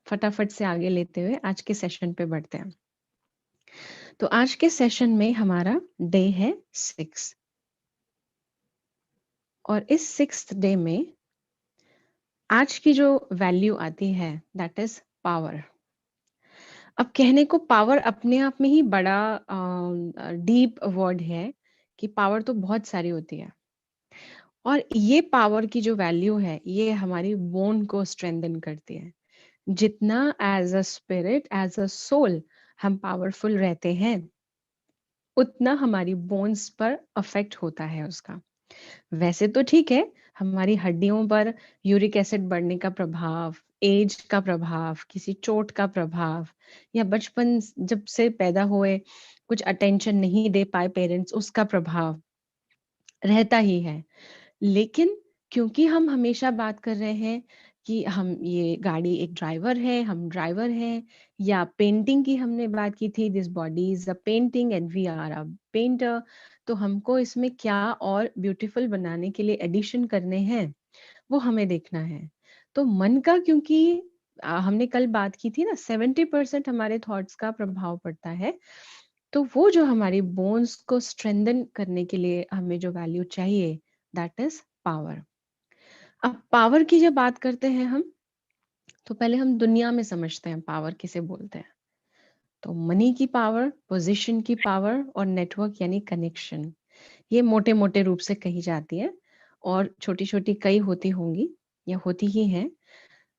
फटाफट से आगे लेते हुए आज के सेशन पे बढ़ते हैं। तो आज के सेशन में हमारा डे है 6 और इस 6th डे में आज की जो वैल्यू आती है दैट इज पावर। अब कहने को पावर अपने आप में ही बड़ा डीप वर्ड है कि पावर तो बहुत सारी होती है और ये पावर की जो वैल्यू है ये हमारी बोन को स्ट्रेंथन करती है। जितना as a spirit as a soul हम पावरफुल रहते हैं उतना हमारी बोन्स पर अफेक्ट होता है उसका। वैसे तो ठीक है, हमारी हड्डियों पर यूरिक एसिड बढ़ने का प्रभाव, एज का प्रभाव, किसी चोट का प्रभाव या बचपन जब से पैदा हुए कुछ अटेंशन नहीं दे पाए पेरेंट्स उसका प्रभाव रहता ही है। लेकिन क्योंकि हम हमेशा बात कर रहे हैं कि हम ये गाड़ी एक ड्राइवर है, हम ड्राइवर हैं, या पेंटिंग की हमने बात की थी, this body is a painting and we are a painter, तो हमको इसमें क्या और ब्यूटीफुल बनाने के लिए एडिशन करने हैं वो हमें देखना है। तो मन का क्योंकि हमने कल बात की थी ना 70% हमारे थॉट्स का प्रभाव पड़ता है, तो वो जो हमारी बोन्स को स्ट्रेंथन करने के लिए हमें जो वैल्यू चाहिए दैट इज पावर। अब पावर की जब बात करते हैं हम, तो पहले हम दुनिया में समझते हैं पावर किसे बोलते हैं। तो मनी की पावर, पोजीशन की पावर और नेटवर्क यानी कनेक्शन, ये मोटे मोटे रूप से कही जाती है और छोटी छोटी कई होती होंगी या होती ही हैं।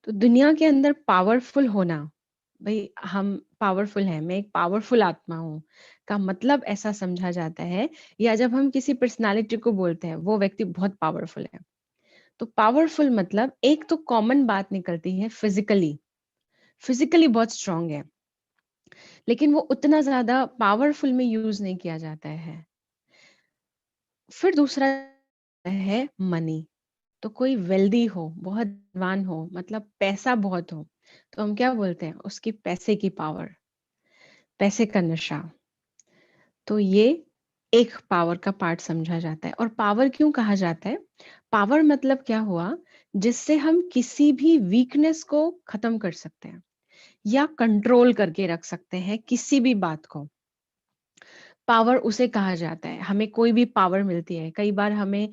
तो दुनिया के अंदर पावरफुल होना, भाई हम पावरफुल हैं, मैं एक पावरफुल आत्मा हूँ का मतलब ऐसा समझा जाता है, या जब हम किसी पर्सनालिटी को बोलते हैं वो व्यक्ति बहुत पावरफुल है, तो पावरफुल मतलब एक तो कॉमन बात निकलती है फिजिकली, फिजिकली बहुत स्ट्रांग है, लेकिन वो उतना ज्यादा पावरफुल में यूज नहीं किया जाता है। फिर दूसरा है मनी। तो कोई वेल्दी हो, बहुत धनवान हो, मतलब पैसा बहुत हो, तो हम क्या बोलते हैं उसकी पैसे की पावर, पैसे का नशा। तो ये एक पावर का पार्ट समझा जाता है। और पावर क्यों कहा जाता है? पावर मतलब क्या हुआ, जिससे हम किसी भी वीकनेस को खत्म कर सकते हैं या कंट्रोल करके रख सकते हैं किसी भी बात को। पावर उसे कहा जाता है। हमें कोई भी पावर मिलती है, कई बार हमें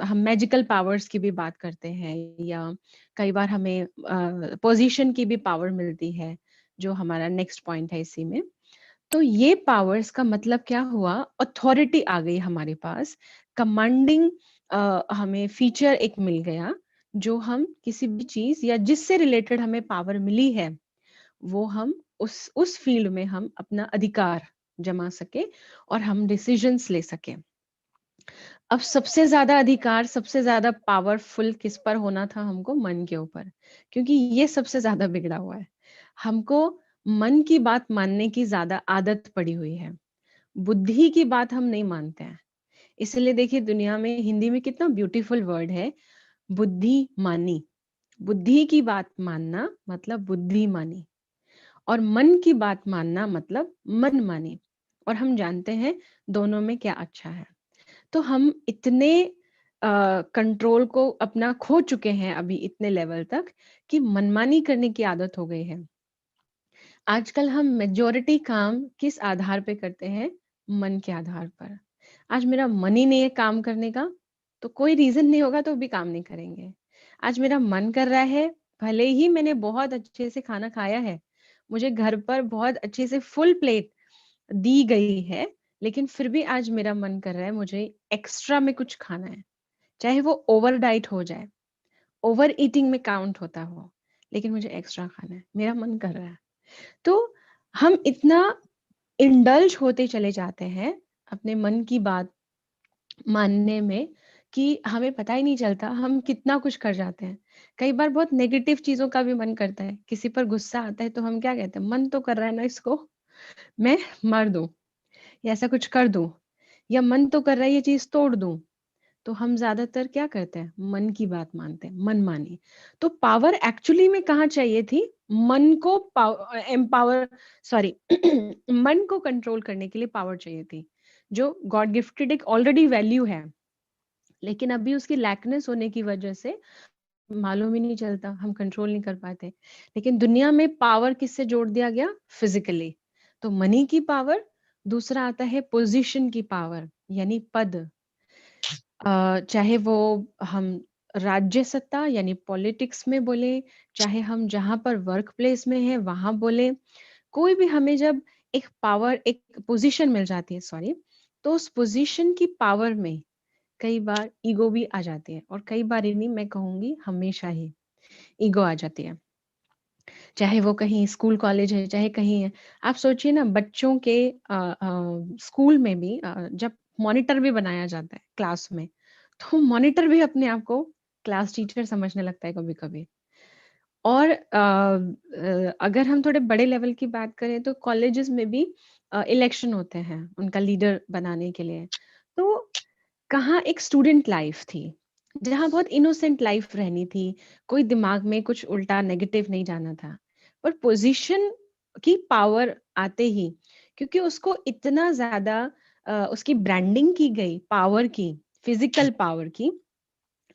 हम मैजिकल पावर्स की भी बात करते हैं, या कई बार हमें पोजीशन की भी पावर मिलती है, जो हमारा नेक्स्ट पॉइंट है इसी में। तो ये पावर्स का मतलब क्या हुआ, अथॉरिटी आ गई हमारे पास, कमांडिंग हमें फीचर एक मिल गया, जो हम किसी भी चीज या जिससे रिलेटेड हमें पावर मिली है वो हम उस फील्ड में हम अपना अधिकार जमा सके और हम डिसीजंस ले सके। अब सबसे ज्यादा अधिकार, सबसे ज्यादा पावरफुल किस पर होना था हमको? मन के ऊपर, क्योंकि ये सबसे ज्यादा बिगड़ा हुआ है। हमको मन की बात मानने की ज्यादा आदत पड़ी हुई है, बुद्धि की बात हम नहीं मानते हैं। इसलिए देखिए दुनिया में हिंदी में कितना ब्यूटीफुल वर्ड है, बुद्धिमानी। बुद्धि की बात मानना मतलब बुद्धिमानी, और मन की बात मानना मतलब मनमानी। और हम जानते हैं दोनों में क्या अच्छा है। तो हम इतने कंट्रोल को अपना खो चुके हैं अभी इतने लेवल तक कि मनमानी करने की आदत हो गई है। आजकल हम मेजोरिटी काम किस आधार पे करते हैं? मन के आधार पर। आज मेरा मन ही नहीं है काम करने का, तो कोई रीजन नहीं होगा तो भी काम नहीं करेंगे। आज मेरा मन कर रहा है, भले ही मैंने बहुत अच्छे से खाना खाया है, मुझे घर पर बहुत अच्छे से फुल प्लेट दी गई है, लेकिन फिर भी आज मेरा मन कर रहा है मुझे एक्स्ट्रा में कुछ खाना है, चाहे वो ओवर डाइट हो जाए, ओवर ईटिंग में काउंट होता हो, लेकिन मुझे एक्स्ट्रा खाना है, मेरा मन कर रहा है। तो हम इतना इंडल्ज होते चले जाते हैं अपने मन की बात मानने में कि हमें पता ही नहीं चलता हम कितना कुछ कर जाते हैं। कई बार बहुत नेगेटिव चीजों का भी मन करता है, किसी पर गुस्सा आता है तो हम क्या कहते हैं, मन तो कर रहा है ना इसको मैं मार दूं या ऐसा कुछ कर दूं, या मन तो कर रहा है ये चीज तोड़ दूं। तो हम ज्यादातर क्या करते हैं, मन की बात मानते हैं, मन मानी। तो पावर एक्चुअली में कहाँ चाहिए थी? मन को एम्पावर, सॉरी मन को कंट्रोल करने के लिए पावर चाहिए थी, जो गॉड गिफ्टेड एक ऑलरेडी वैल्यू है, लेकिन अभी उसकी लैकनेस होने की वजह से मालूम ही नहीं चलता, हम कंट्रोल नहीं कर पाते। लेकिन दुनिया में पावर किससे जोड़ दिया गया? फिज़िकली। तो मनी की पावर, दूसरा आता है पोज़ीशन की पावर यानी पद। चाहे वो हम राज्य सत्ता यानी पॉलिटिक्स में बोले, चाहे हम जहाँ पर वर्क प्लेस में हैं वहाँ बोले, कोई भी हमें जब एक पावर, एक पोज़ीशन मिल जाती है, सॉरी, तो उस पोज़ीशन की पावर में कई बार ईगो भी आ जाती है, और कई बार ही नहीं, मैं कहूँगी हमेशा ही ईगो आ जाती है। चाहे वो कहीं स्कूल कॉलेज है, चाहे कहीं है। आप सोचिए ना, बच्चों के स्कूल में भी जब मॉनिटर भी बनाया जाता है क्लास में, तो मॉनिटर भी अपने आप को क्लास टीचर समझने लगता है कभी-कभी। और अगर हम थोड़े बड़े लेवल की बात करें तो कॉलेजेस में भी इलेक्शन होते हैं उनका लीडर बनाने के लिए। तो कहाँ एक स्टूडेंट लाइफ थी, जहाँ बहुत इनोसेंट लाइफ रहनी थी, कोई दिमाग में कुछ उल्टा नेगेटिव नहीं जाना था। पर पोज़ीशन की पावर आते ही, क्योंकि उसको इतना ज़्यादा उसकी ब्रांडिंग की गई पावर की, फिज़िकल पावर की,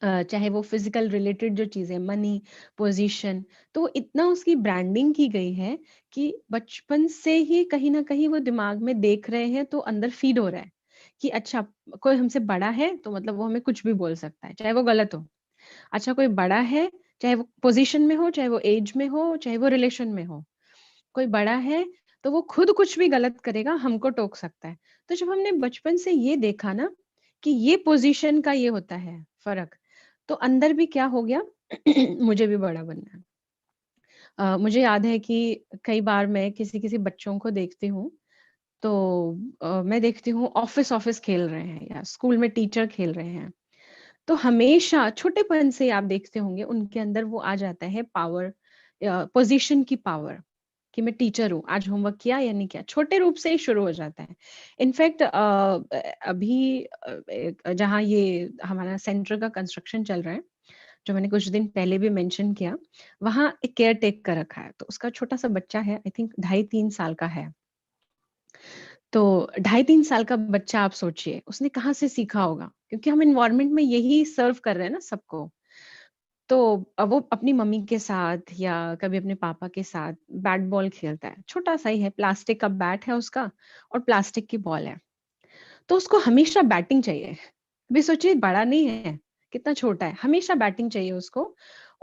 चाहे वो फिजिकल रिलेटेड जो चीज़ें, मनी, पोजीशन, तो इतना उसकी ब्रांडिंग की गई है कि बचपन से ही कहीं न कहीं वो दिमाग में देख रहे हैं, तो अंदर फीड हो रहा है कि अच्छा, कोई हमसे बड़ा है तो मतलब वो हमें कुछ भी बोल सकता है, चाहे वो गलत हो। अच्छा, कोई बड़ा है, चाहे वो पोजीशन में हो, चाहे वो एज में हो, चाहे वो रिलेशन में हो। कोई बड़ा है, तो वो खुद कुछ भी गलत करेगा, हमको टोक सकता है। तो जब हमने बचपन से ये देखा ना कि ये पोज़ीशन का ये होता है फ़र्क, तो अंदर भी क्या हो गया मुझे भी बड़ा बनना है। मुझे याद है कि कई बार मैं किसी-किसी बच्चों को देखती हूँ, तो मैं देखती हूँ ऑफ़िस-ऑफ़िस खेल रहे हैं या स्कूल में टीचर खेल रहे हैं। तो हमेशा छोटेपन से आप देखते होंगे उनके अंदर वो आ जाता है पावर, पोजीशन की पावर, कि मैं टीचर हूँ, आज होमवर्क किया या नहीं किया, छोटे रूप से ही शुरू हो जाता है। इनफैक्ट अभी जहाँ ये हमारा सेंटर का कंस्ट्रक्शन चल रहा है, जो मैंने कुछ दिन पहले भी मेंशन किया, वहाँ एक केयर टेक कर रखा है, तो उसका छोटा सा बच्चा है, आई थिंक 2.5-3 साल का है। तो 2.5-3 साल का बच्चा, आप सोचिए उसने कहाँ से सीखा होगा? क्योंकि हम एनवायरनमेंट में यही सर्व कर रहे हैं ना सबको। तो वो अपनी मम्मी के साथ या कभी अपने पापा के साथ बैट बॉल खेलता है। छोटा-सा ही है, प्लास्टिक का बैट है उसका और प्लास्टिक की बॉल है। तो उसको हमेशा बैटिंग चाहिए। अभी सोचिए, बड़ा नहीं है, कितना छोटा है, हमेशा बैटिंग चाहिए उसको।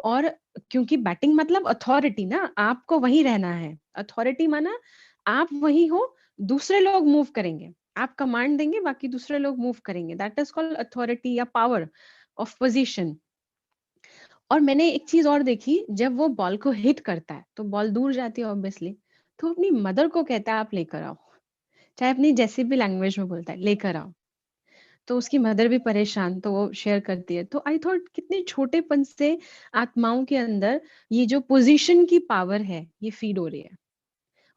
और क्योंकि बैटिंग मतलब अथॉरिटी ना, आपको वहीं रहना है। अथॉरिटी माना आप वहीं हो, दूसरे लोग मूव करेंगे। आप कमांड देंगे, बाकी दूसरे लोग मूव करेंगे। दैट इज़ कॉल्ड अथॉरिटी या पावर ऑफ पोज़ीशन। और मैंने एक चीज़ और देखी, जब वो बॉल को हिट करता है, तो बॉल दूर जाती है ऑब्वियसली, तो वो अपनी मदर को कहता है आप लेकर आओ। चाहे अपनी जैसी भी लैंग्वेज में बोलता है, लेकर आओ। तो उसकी मदर भी परेशान, तो वो शेयर करती है। तो आई थॉट कितने छोटेपन से आत्माओं के अंदर ये जो पोज़ीशन की पावर है, ये फीड हो रही है।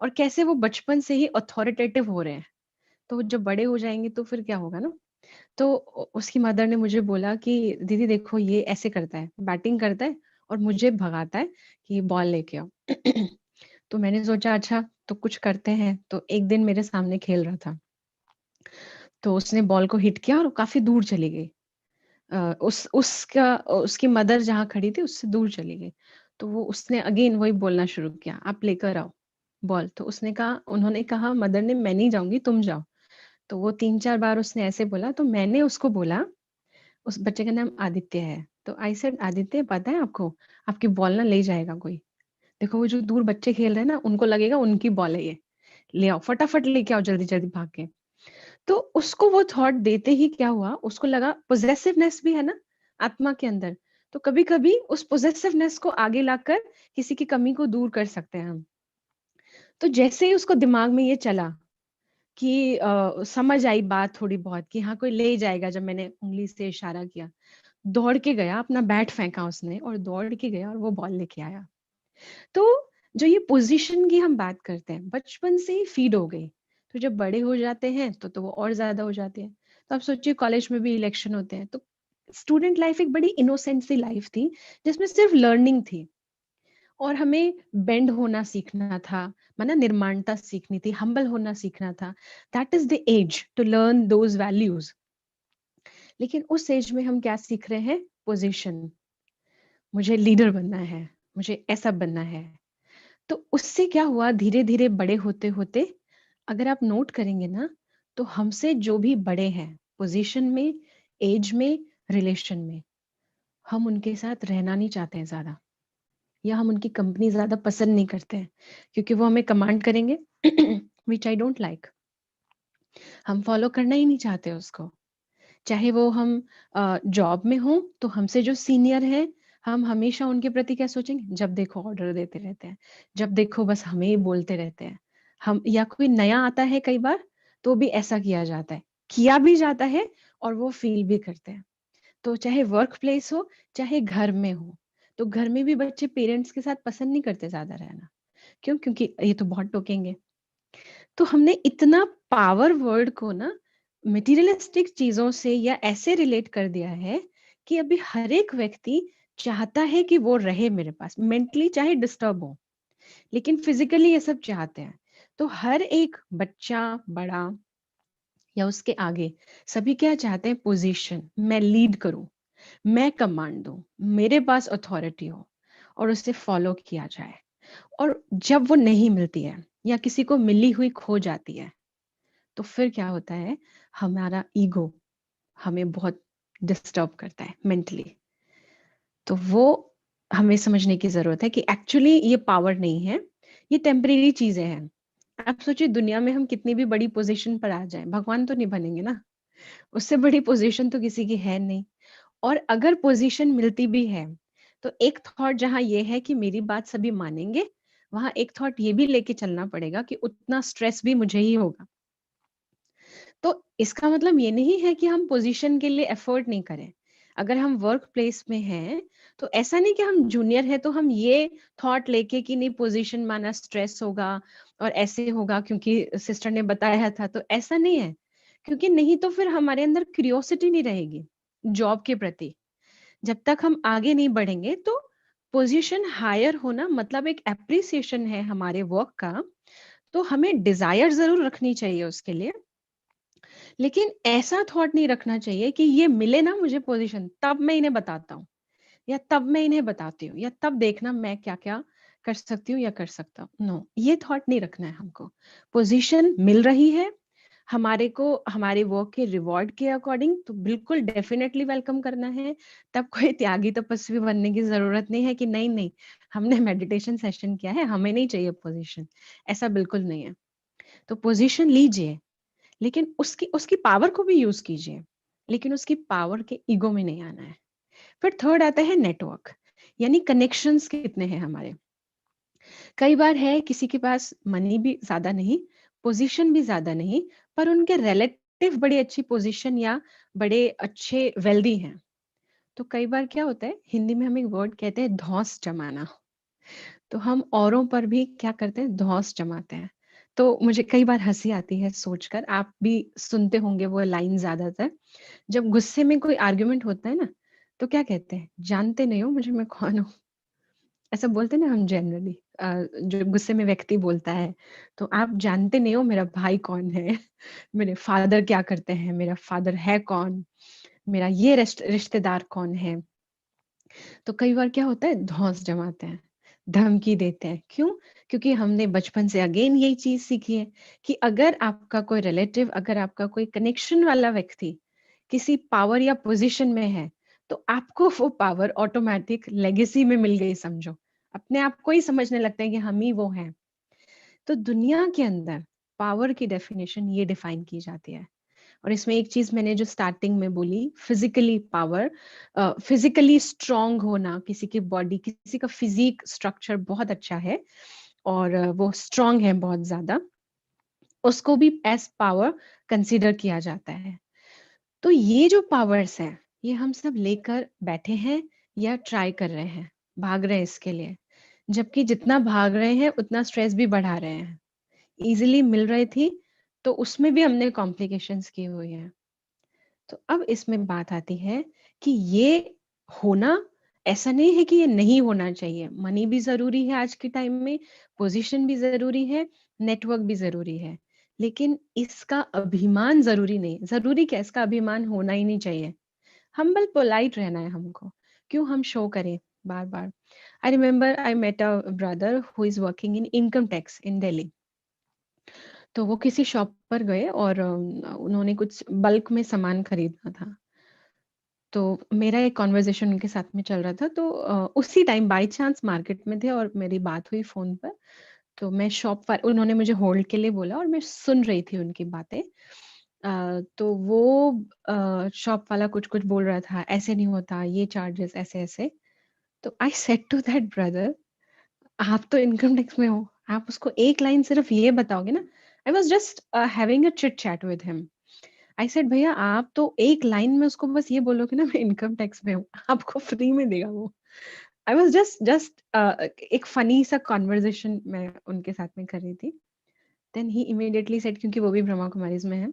और कैसे वो बचपन से ही अथॉरिटेटिव हो रहे हैं। तो जब बड़े हो जाएँगे तो फिर क्या होगा ना? तो उसकी मदर ने मुझे बोला कि दीदी देखो, ये ऐसे करता है, बैटिंग करता है और मुझे भगाता है कि बॉल लेके आओ। तो मैंने सोचा अच्छा, तो कुछ करते हैं। तो एक दिन मेरे सामने खेल रहा था, तो उसने बॉल को हिट किया और काफ़ी दूर चली गई। उसकी मदर जहाँ खड़ी थी उससे दूर चली गई। तो वो उसने अगेन वही बोलना शुरू किया, आप लेकर आओ बॉल। तो उन्होंने कहा मदर ने, मैं नहीं जाऊँगी, तुम जाओ। तो वो 3-4 बार उसने ऐसे बोला, तो मैंने उसको बोला, उस बच्चे का नाम आदित्य है। तो आई सेड, आदित्य पता है आपको, आपकी बॉल ना ले जाएगा कोई। देखो वो जो दूर बच्चे खेल रहे हैं ना, उनको लगेगा उनकी बॉल है ये। ले आओ, फटाफट लेके आओ जल्दी-जल्दी भाग के। तो उसको वो थॉट देते ही क्या हुआ, उसको लगा पॉसेसिवनेस भी है ना आत्मा के अंदर। तो कभी-कभी उस पॉसेसिवनेस को आगे लाकर किसी की कमी को दूर कर सकते हैं हम। तो जैसे ही उसको दिमाग में ये चला कि समझ आई बात थोड़ी बहुत कि हाँ, कोई ले जाएगा, जब मैंने उँगली से इशारा किया। दौड़ के गया, अपना बैट फेंका उसने और दौड़ के गया और वो बॉल लेके आया। तो जो ये पोज़ीशन की हम बात करते हैं, बचपन से ही फ़ीड हो गई। तो जब बड़े हो जाते हैं तो वो और ज़्यादा हो जाती है। तो आप सोचिए कॉलेज में भी इलेक्शन होते हैं, तो स्टूडेंट लाइफ़ एक बड़ी इनोसेंट सी लाइफ़ थी, जिसमें सिर्फ़ लर्निंग थी और हमें बेंड होना सीखना था, माना निर्माणता सीखनी थी, हम्बल होना सीखना था। That is the age to learn those values. लेकिन उस एज में हम क्या सीख रहे हैं? पोज़ीशन। मुझे लीडर बनना है, मुझे ऐसा बनना है। तो उससे क्या हुआ धीरे-धीरे बड़े होते-होते अगर आप नोट करेंगे ना, तो हमसे जो भी बड़े हैं, पोज़ीशन में, ऐज में, रिलेशन में, हम उनके साथ रहना नहीं चाहते हैं ज़्यादा या हम उनकी कंपनी ज़्यादा पसंद नहीं करते हैं, क्योंकि वो हमें कमांड करेंगे व्हिच आई डोंट लाइक। हम फ़ॉलो करना ही नहीं चाहते उसको। चाहे वो हम जॉब में हों, तो हमसे जो सीनियर हैं, हम हमेशा उनके प्रति क्या सोचेंगे, जब देखो ऑर्डर देते रहते हैं, जब देखो बस हमें ही बोलते रहते हैं। हम या कोई नया आता है कई बार, तो भी ऐसा किया जाता है। किया भी जाता है और वो फ़ील भी करते हैं। तो चाहे वर्क प्लेस हो, चाहे घर में हो, तो घर में भी बच्चे पेरेंट्स के साथ पसंद नहीं करते ज़्यादा रहना। क्यों? क्योंकि ये तो बहुत टोकेंगे। तो हमने इतना पावर वर्ड को ना मटेरियलिस्टिक चीजों से या ऐसे रिलेट कर दिया है कि अभी हर एक व्यक्ति चाहता है कि वो रहे मेरे पास मेंटली चाहे डिस्टर्ब हो लेकिन फिजिकली ये सब चाहते हैं। तो हर एक बच्चा बड़ा या उसके आगे सभी क्या चाहते हैं, पोजीशन, मैं लीड करूं, मैं कमांड दूं, मेरे पास अथॉरिटी हो और उसे फॉलो किया जाए। और जब वो नहीं मिलती है या किसी को मिली हुई खो जाती है, तो फिर क्या होता है, हमारा ईगो हमें बहुत डिस्टर्ब करता है मेंटली। तो वो हमें समझने की ज़रूरत है कि एक्चुअली ये पावर नहीं है, ये टेम्परेरी चीज़ें हैं। आप सोचिए दुनिया में हम कितनी भी बड़ी पोज़ीशन पर आ जाएँ, भगवान तो नहीं बनेंगे ना, उससे बड़ी पोज़ीशन तो किसी की है नहीं। और अगर पोज़ीशन मिलती भी है, तो एक थॉट जहाँ ये है कि मेरी बात सभी मानेंगे, वहाँ एक थॉट ये भी लेके चलना पड़ेगा कि उतना स्ट्रेस भी मुझे ही होगा। तो इसका मतलब ये नहीं है कि हम पोजीशन के लिए एफर्ट नहीं करें। अगर हम वर्क प्लेस में हैं, तो ऐसा नहीं कि हम जूनियर हैं तो हम ये थॉट लेके कि नहीं पोजीशन माना स्ट्रेस होगा और ऐसे होगा क्योंकि सिस्टर ने बताया था, तो ऐसा नहीं है। क्योंकि नहीं तो फिर हमारे अंदर क्यूरियोसिटी नहीं रहेगी जॉब के प्रति। जब तक हम आगे नहीं बढ़ेंगे तो पोजीशन हायर होना मतलब एक एप्रिसिएशन है हमारे वर्क का, तो हमें डिज़ायर ज़रूर रखनी चाहिए उसके लिए। लेकिन ऐसा थॉट नहीं रखना चाहिए कि ये मिले ना मुझे पोजीशन तब मैं इन्हें बताता हूँ या तब मैं इन्हें बताती हूँ या तब देखना मैं क्या-क्या कर सकती हूँ या कर सकता हूँ। नो, ये थॉट नहीं रखना है हमको। पोजीशन मिल रही है, हमारे को हमारे वर्क के रिवॉर्ड के अकॉर्डिंग तो बिल्कुल डेफिनिटली वेलकम करना है। तब कोई त्यागी तपस्वी बनने की ज़रूरत नहीं है कि नहीं-नहीं हमने मेडिटेशन सेशन किया है, हमें नहीं चाहिए पोजीशन। ऐसा बिल्कुल नहीं है। तो पोजीशन लीजिए लेकिन उसकी उसकी पावर को भी यूज़ कीजिए, लेकिन उसकी पावर के ईगो में नहीं आना है। फिर थर्ड आता है नेटवर्क, यानी कनेक्शंस कितने हैं हमारे। कई बार है किसी के पास मनी भी ज़्यादा नहीं, पोज़ीशन भी ज़्यादा नहीं, पर उनके रिलेटिव बड़ी अच्छी पोज़ीशन या बड़े अच्छे वेल्दी हैं। तो कई बार क्या होता है, हिंदी में हम एक वर्ड कहते हैं धौंस जमाना। तो हम औरों पर भी क्या करते हैं, धौंस जमाते हैं। तो मुझे कई बार हँसी आती है सोचकर, आप भी सुनते होंगे वो लाइन ज़्यादातर। जब गुस्से में कोई आर्गुमेंट होता है ना, तो क्या कहते हैं, जानते नहीं हो मुझे मैं कौन हूँ? ऐसा बोलते हैं ना हम जनरली जो गुस्से में व्यक्ति बोलता है, तो आप जानते नहीं हो मेरा भाई कौन है, मेरे फादर क्या करते हैं, मेरा फादर है कौन, मेरा ये रिश्तेदार कौन है। तो कई बार क्या होता है धौंस जमाते हैं, धमकी देते हैं। क्यों? क्योंकि हमने बचपन से अगेन यही चीज़ सीखी है कि अगर आपका कोई रिलेटिव, अगर आपका कोई कनेक्शन वाला व्यक्ति किसी पावर या पोज़ीशन में है, तो आपको वो पावर ऑटोमैटिक लेगेसी में मिल गई समझो। अपने आप को ही समझने लगते हैं कि हम ही वो हैं। तो दुनिया के अंदर पावर की डेफिनिशन ये डिफाइन की जाती है। और इसमें एक चीज़ मैंने जो स्टार्टिंग में बोली फिज़िकली पावर, फिज़िकली स्ट्रॉन्ग होना, किसी की बॉडी, किसी का फिज़िक स्ट्रक्चर बहुत अच्छा है और वो स्ट्रॉन्ग है बहुत ज़्यादा, उसको भी एज़ पावर कंसीडर किया जाता है। तो ये जो पावर्स हैं, ये हम सब लेकर बैठे हैं या ट्राई कर रहे हैं, भाग रहे हैं इसके लिए। जबकि जितना भाग रहे हैं, उतना स्ट्रेस भी बढ़ा रहे हैं। ईज़िली मिल रही थी, तो उसमें भी हमने कॉम्प्लिकेशंस की हुई हैं। तो अब इसमें बात आती है कि ये होना ऐसा नहीं है कि ये नहीं होना चाहिए। मनी भी ज़रूरी है आज के टाइम में, पोज़ीशन भी ज़रूरी है, नेटवर्क भी ज़रूरी है। लेकिन इसका अभिमान ज़रूरी नहीं। ज़रूरी क्या है, इसका अभिमान होना ही नहीं चाहिए। हम्बल पोलाइट रहना है हमको। क्यों हम शो करें? बार-बार। I remember I met a brother who is working in income tax in Delhi. तो वो किसी शॉप पर गए और उन्होंने कुछ बल्क में सामान खरीदना था। तो मेरा एक कन्वर्सेशन उनके साथ में चल रहा था, तो उसी टाइम बाय चांस मार्केट में थे और मेरी बात हुई फ़ोन पर। तो मैं शॉप पर, उन्होंने मुझे होल्ड के लिए बोला और मैं सुन रही थी उनकी बातें। तो वो शॉप वाला कुछ-कुछ बोल रहा था, ऐसे नहीं होता, ये चार्जेस ऐसे-ऐसे। तो I said to that brother, आप तो इनकम टैक्स में हो, आप उसको एक लाइन सिर्फ ये बताओगे ना। I was just having a chit chat with him. I said भैया आप तो एक लाइन में उसको बस ये बोलोगे ना मैं इनकम टैक्स में हूँ, आपको फ्री में देगा वो। आई वाज़ जस्ट एक फनी सा कन्वर्सेशन मैं उनके साथ में कर रही थी। देन ही इमीडिएटली सेड, क्योंकि वो भी ब्रह्मा कुमारीज़ में है,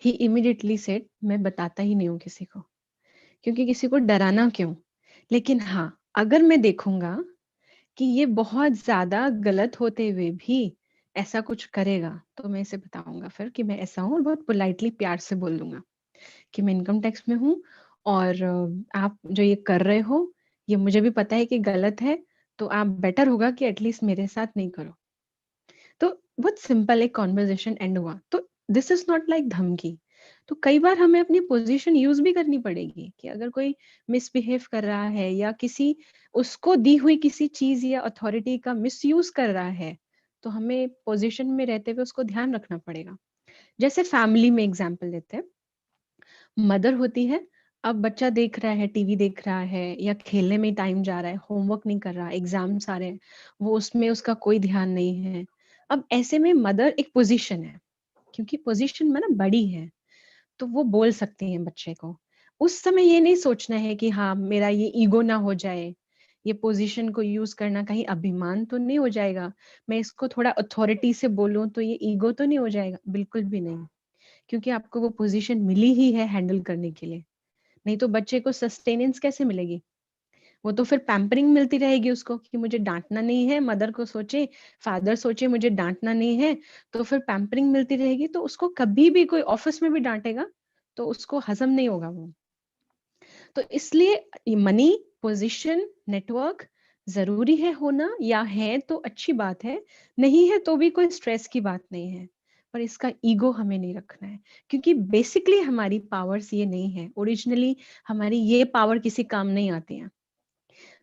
ही इमीडिएटली सेड मैं बताता ही नहीं हूँ किसी को, क्योंकि किसी को डराना क्यों? लेकिन हाँ, अगर मैं देखूँगा कि ये बहुत ज़्यादा गलत होते हुए भी ऐसा कुछ करेगा, तो मैं इसे बताऊँगा फिर कि मैं ऐसा हूँ और बहुत पोलाइटली प्यार से बोल दूँगा कि मैं इनकम टैक्स में हूँ और आप जो ये कर रहे हो, ये मुझे भी पता है कि गलत है, तो आप बेटर होगा कि एटलीस्ट मेरे साथ नहीं करो। तो बहुत सिंपल एक कन्वर्सेशन एंड हुआ। तो दिस इज़ नॉट लाइक धमकी। तो कई बार हमें अपनी पोज़ीशन यूज़ भी करनी पड़ेगी कि अगर कोई मिसबिहेव कर रहा है या किसी उसको दी हुई किसी चीज़ या अथॉरिटी का मिसयूज़ कर रहा है, तो हमें पोज़ीशन में रहते हुए उसको ध्यान रखना पड़ेगा। जैसे फैमिली में एग्ज़ाम्पल लेते हैं, मदर होती है, अब बच्चा देख रहा है, टीवी देख रहा है या खेलने में टाइम जा रहा है, होमवर्क नहीं कर रहा, एग्ज़ाम्स आ रहे हैं, वो उसमें उसका कोई ध्यान नहीं है। अब ऐसे में मदर एक पोज़ीशन है, क्योंकि पोज़ीशन मतलब बड़ी है, तो वो बोल सकती हैं बच्चे को। उस समय ये नहीं सोचना है कि हाँ, मेरा ये ईगो ना हो जाए, ये पोज़ीशन को यूज़ करना कहीं अभिमान तो नहीं हो जाएगा, मैं इसको थोड़ा अथॉरिटी से बोलूँ तो ये ईगो तो नहीं हो जाएगा? बिल्कुल भी नहीं, क्योंकि आपको वो पोज़ीशन मिली ही है हैंडल करने के लिए। नहीं तो बच्चे को सस्टेनेंस कैसे मिलेगी? वो तो फिर पैम्परिंग मिलती रहेगी उसको कि मुझे डाँटना नहीं है, मदर को सोचे, फादर सोचे मुझे डाँटना नहीं है, तो फिर पैम्परिंग मिलती रहेगी, तो उसको कभी भी कोई ऑफ़िस में भी डाँटेगा, तो उसको हज़म नहीं होगा वो। तो इसलिए मनी, पोज़ीशन, नेटवर्क ज़रूरी है होना, या है तो अच्छी बात है, नहीं है तो भी कोई स्ट्रेस की बात नहीं है। पर इसका ईगो हमें नहीं रखना है, क्योंकि बेसिकली हमारी पावर्स ये नहीं है, ओरिजिनली हमारी ये पावर किसी काम नहीं आती हैं।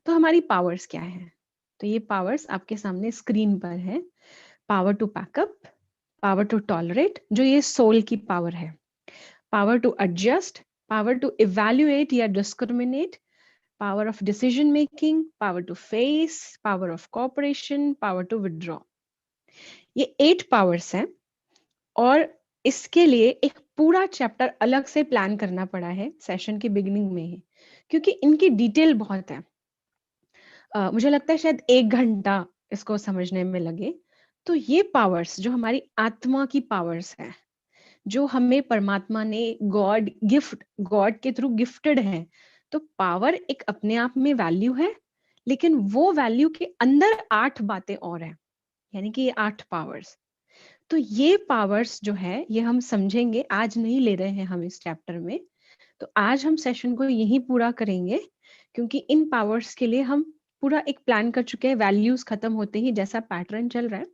तो हमारी पावर्स क्या हैं? तो ये पावर्स आपके सामने स्क्रीन पर है। Power to pack up, power to tolerate जो ये सोल की पावर है, power to adjust, power to evaluate या discriminate, power of decision making, power to face, power of cooperation, power to withdraw. ये 8 पावर्स हैं और इसके लिए एक पूरा चैप्टर अलग से प्लान करना पड़ा है सेशन की बिगिनिंग में ही, क्योंकि इनकी डिटेल बहुत है। मुझे लगता है शायद 1 घंटा इसको समझने में लगे। तो ये पावर्स जो हमारी आत्मा की पावर्स हैं, जो हमें परमात्मा ने गॉड के थ्रू गिफ्टेड हैं। तो पावर एक अपने आप में वैल्यू है, लेकिन वो वैल्यू के अंदर 8 बातें और हैं, यानी कि ये 8 पावर्स। तो ये पावर्स जो है, ये हम समझेंगे, आज नहीं ले रहे हैं हम इस चैप्टर में। तो आज हम सेशन को यहीं पूरा करेंगे, क्योंकि इन पावर्स के लिए हम पूरा एक प्लान कर चुके हैं, वैल्यूज़ खत्म होते ही जैसा पैटर्न चल रहा है,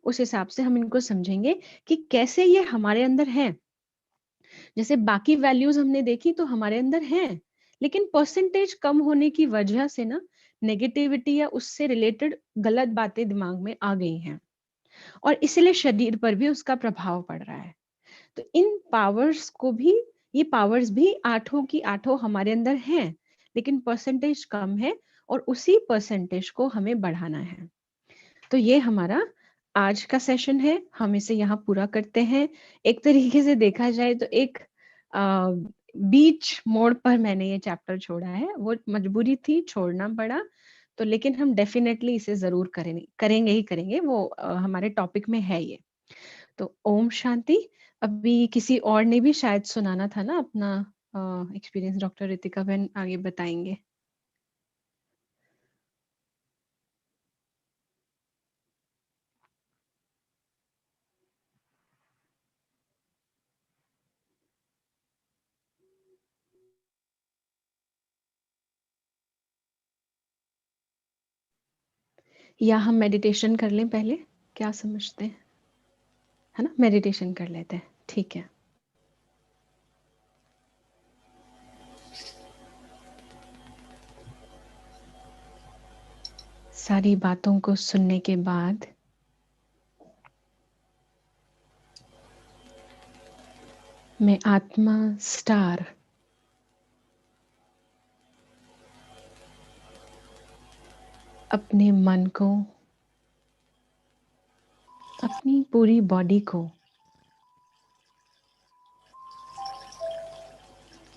उस हिसाब से हम इनको समझेंगे कि कैसे ये हमारे अंदर हैं। जैसे बाकी वैल्यूज़ हमने देखी तो हमारे अंदर हैं, लेकिन परसेंटेज कम होने की वजह से ना नेगेटिविटी या उससे रिलेटेड गलत बातें दिमाग में आ गई हैं और इसलिए शरीर पर भी उसका प्रभाव पड़ रहा है। तो इन पावर्स को भी, ये पावर्स भी आठों की आठों हमारे अंदर हैं, लेकिन परसेंटेज कम है और उसी परसेंटेज को हमें बढ़ाना है। तो ये हमारा आज का सेशन है, हम इसे यहाँ पूरा करते हैं। एक तरीके से देखा जाए तो एक अ, बीच मोड़ पर मैंने ये चैप्टर छोड़ा है, वो मजबूरी थी, छोड़ना पड़ा। तो लेकिन हम डेफिनिटली इसे ज़रूर करेंगे ही करेंगे, वो हमारे टॉपिक में है ये। तो ओम शांति। अभी किसी और ने भी शायद सुनाना था ना अपना एक्सपीरियंस, डॉक्टर रितिका बहन आगे बताएँगे। या हम मेडिटेशन कर लें पहले, क्या समझते हैं? है ना, मेडिटेशन कर लेते हैं, ठीक है। सारी बातों को सुनने के बाद मैं आत्मा स्टार अपने मन को, अपनी पूरी बॉडी को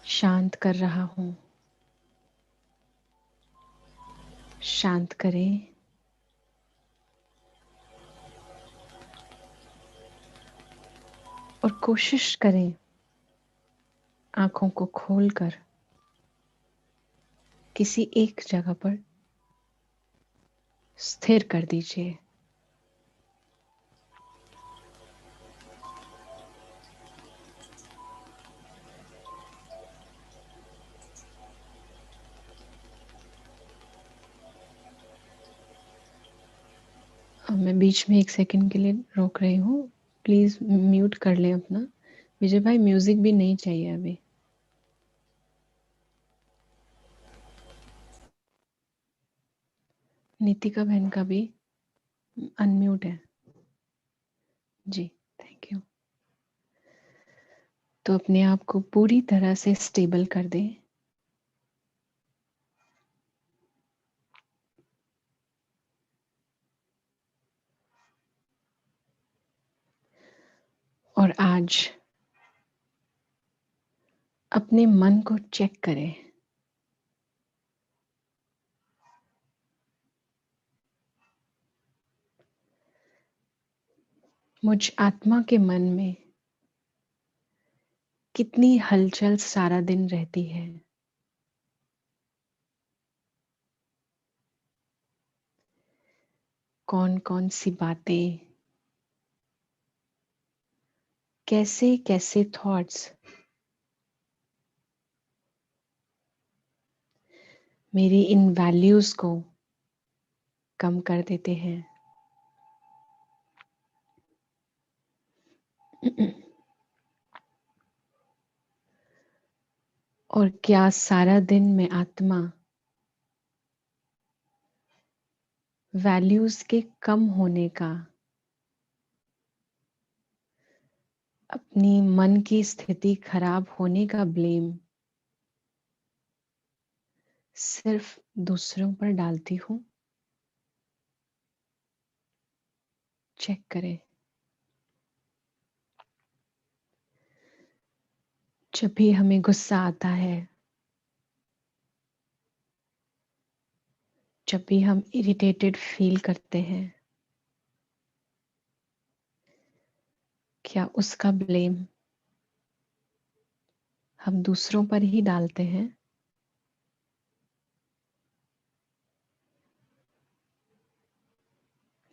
शांत कर रहा हूं। शांत करें और कोशिश करें आंखों को खोलकर किसी एक जगह पर स्थिर कर दीजिए। अब मैं बीच में 1 सेकंड के लिए रोक रही हूँ। प्लीज म्यूट कर लें अपना। विजय भाई, म्यूजिक भी नहीं चाहिए अभी। नीतिका बहन का भी अनम्यूट है जी। Thank you. तो अपने आप को पूरी तरह से स्टेबल कर दें। और आज अपने मन को चेक करें। मुझ आत्मा के मन में कितनी हलचल सारा दिन रहती है। कौन कौन सी बातें, कैसे कैसे थॉट्स मेरी इन वैल्यूज को कम कर देते हैं। और क्या सारा दिन में आत्मा वैल्यूज के कम होने का, अपनी मन की स्थिति खराब होने का ब्लेम सिर्फ दूसरों पर डालती हूं? चेक करें। जब भी हमें गुस्सा आता है, जब भी हम इरिटेटेड फील करते हैं, क्या उसका ब्लेम हम दूसरों पर ही डालते हैं?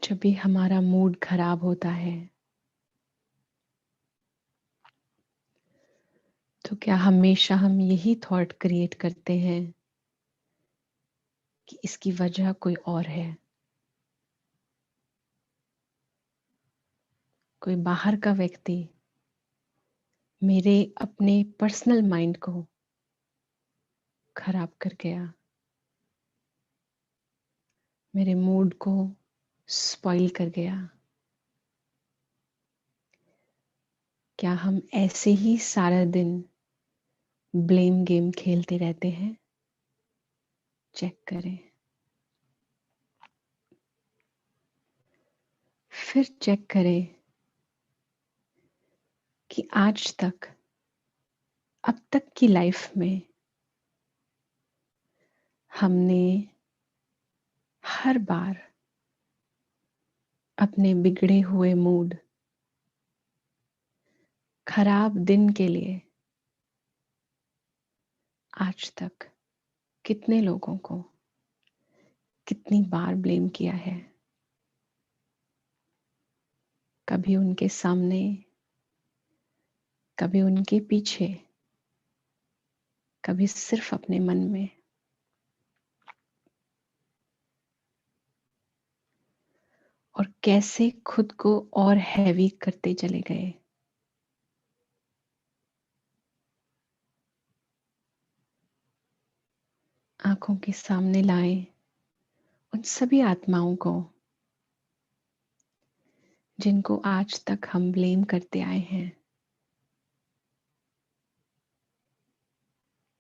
जब भी हमारा मूड खराब होता है, तो क्या हमेशा हम यही थॉट क्रिएट करते हैं कि इसकी वजह कोई और है, कोई बाहर का व्यक्ति मेरे अपने पर्सनल माइंड को खराब कर गया, मेरे मूड को स्पॉइल कर गया? क्या हम ऐसे ही सारा दिन ब्लेम गेम खेलते रहते हैं? चेक करें। फिर चेक करें कि आज तक, अब तक की लाइफ में हमने हर बार अपने बिगड़े हुए मूड, खराब दिन के लिए आज तक कितने लोगों को कितनी बार ब्लेम किया है? कभी उनके सामने, कभी उनके पीछे, कभी सिर्फ अपने मन में। और कैसे खुद को और हैवी करते चले गए। आंखों के सामने लाए उन सभी आत्माओं को जिनको आज तक हम ब्लेम करते आए हैं,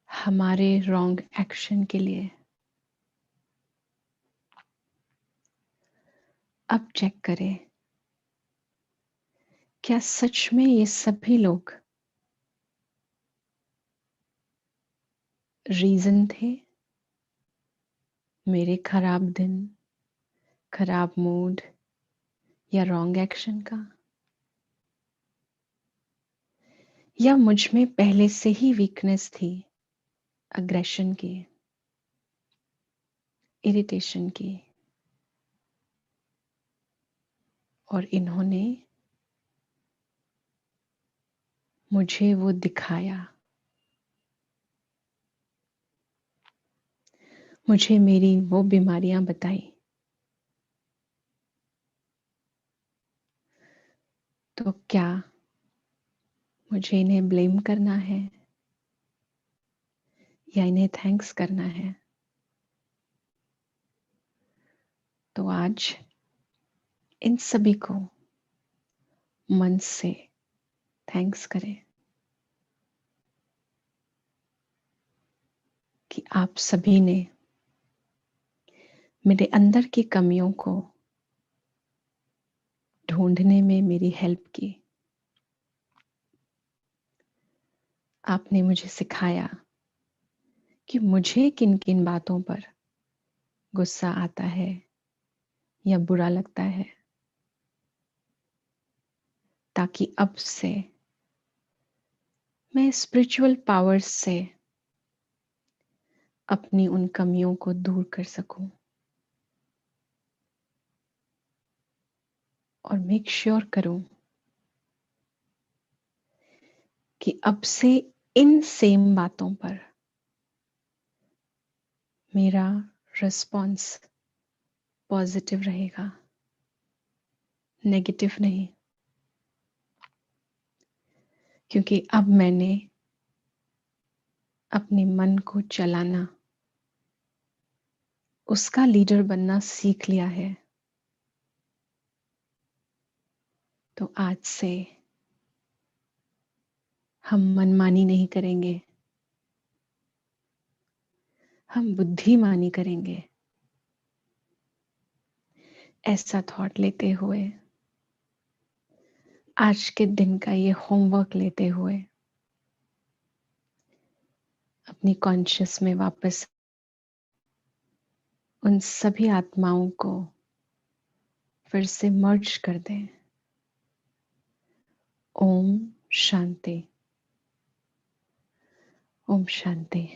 हमारे रॉन्ग एक्शन के लिए। अब चेक करें, क्या सच में ये सभी लोग रीजन थे मेरे खराब दिन, खराब मूड या रॉन्ग एक्शन का? या मुझ में पहले से ही वीकनेस थी, अग्रेशन की, इरिटेशन की, और इन्होंने मुझे वो दिखाया, मुझे मेरी वो बीमारियां बताई। तो क्या मुझे इन्हें ब्लेम करना है या इन्हें थैंक्स करना है? तो आज इन सभी को मन से थैंक्स करें कि आप सभी ने मेरे अंदर की कमियों को ढूंढने में मेरी हेल्प की। आपने मुझे सिखाया कि मुझे किन किन बातों पर गुस्सा आता है या बुरा लगता है, ताकि अब से मैं स्पिरिचुअल पावर्स से अपनी उन कमियों को दूर कर सकूं और मेक श्योर करूं कि अब से इन सेम बातों पर मेरा रिस्पॉन्स पॉजिटिव रहेगा, नेगेटिव नहीं। क्योंकि अब मैंने अपने मन को चलाना, उसका लीडर बनना सीख लिया है। तो आज से हम मनमानी नहीं करेंगे, हम बुद्धिमानी करेंगे। ऐसा थॉट लेते हुए, आज के दिन का ये होमवर्क लेते हुए, अपनी कॉन्शियस में वापस उन सभी आत्माओं को फिर से मर्ज कर दें। ओम शांति। ओम शांति।